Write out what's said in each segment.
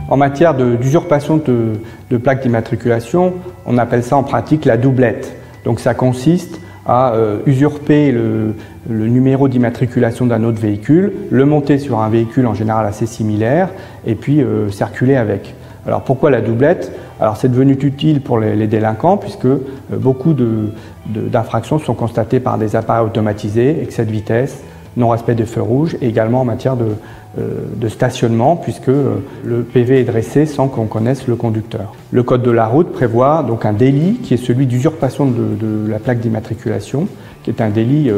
En matière d'usurpation de plaques d'immatriculation, on appelle ça en pratique la doublette. Donc ça consiste à usurper le numéro d'immatriculation d'un autre véhicule, le monter sur un véhicule en général assez similaire et puis circuler avec. Alors pourquoi la doublette? Alors c'est devenu utile pour les délinquants puisque beaucoup d'infractions sont constatées par des appareils automatisés, excès de vitesse, non-respect des feux rouges et également en matière de stationnement puisque le PV est dressé sans qu'on connaisse le conducteur. Le code de la route prévoit donc un délit qui est celui d'usurpation de la plaque d'immatriculation, qui est un délit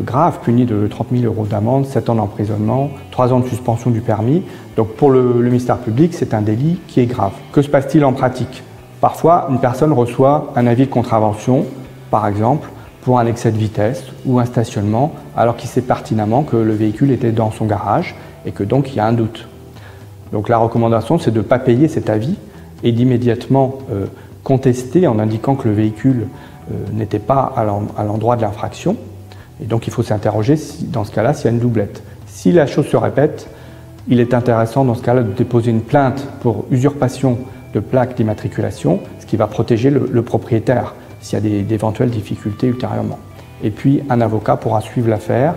grave puni de 30 000 € d'amende, 7 ans d'emprisonnement, 3 ans de suspension du permis. Donc pour le ministère public, c'est un délit qui est grave. Que se passe-t-il en pratique? Parfois, une personne reçoit un avis de contravention, par exemple, pour un excès de vitesse ou un stationnement, alors qu'il sait pertinemment que le véhicule était dans son garage et que donc il y a un doute. Donc la recommandation, c'est de ne pas payer cet avis et d'immédiatement contester en indiquant que le véhicule n'était pas à l'endroit de l'infraction. Et donc il faut s'interroger dans ce cas-là s'il y a une doublette. Si la chose se répète, il est intéressant dans ce cas-là de déposer une plainte pour usurpation de plaque d'immatriculation, ce qui va protéger le propriétaire s'il y a d'éventuelles difficultés ultérieurement. Et puis un avocat pourra suivre l'affaire,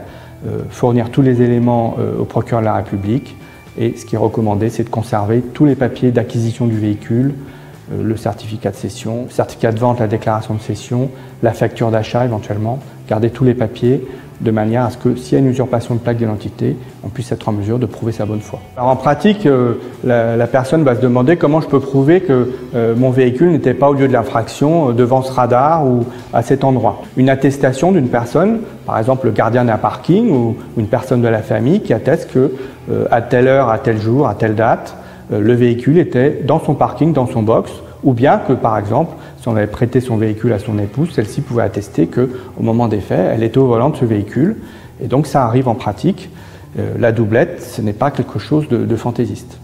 fournir tous les éléments au procureur de la République et ce qui est recommandé, c'est de conserver tous les papiers d'acquisition du véhicule, le certificat de cession, le certificat de vente, la déclaration de cession, la facture d'achat éventuellement, garder tous les papiers de manière à ce que s'il y a une usurpation de plaque d'identité, on puisse être en mesure de prouver sa bonne foi. Alors en pratique, la personne va se demander comment je peux prouver que mon véhicule n'était pas au lieu de l'infraction devant ce radar ou à cet endroit. Une attestation d'une personne, par exemple le gardien d'un parking ou une personne de la famille qui atteste que à telle heure, à tel jour, à telle date, le véhicule était dans son parking, dans son box, ou bien que par exemple, si on avait prêté son véhicule à son épouse, celle-ci pouvait attester qu'au moment des faits, elle était au volant de ce véhicule. Et donc ça arrive en pratique. La doublette, ce n'est pas quelque chose de fantaisiste.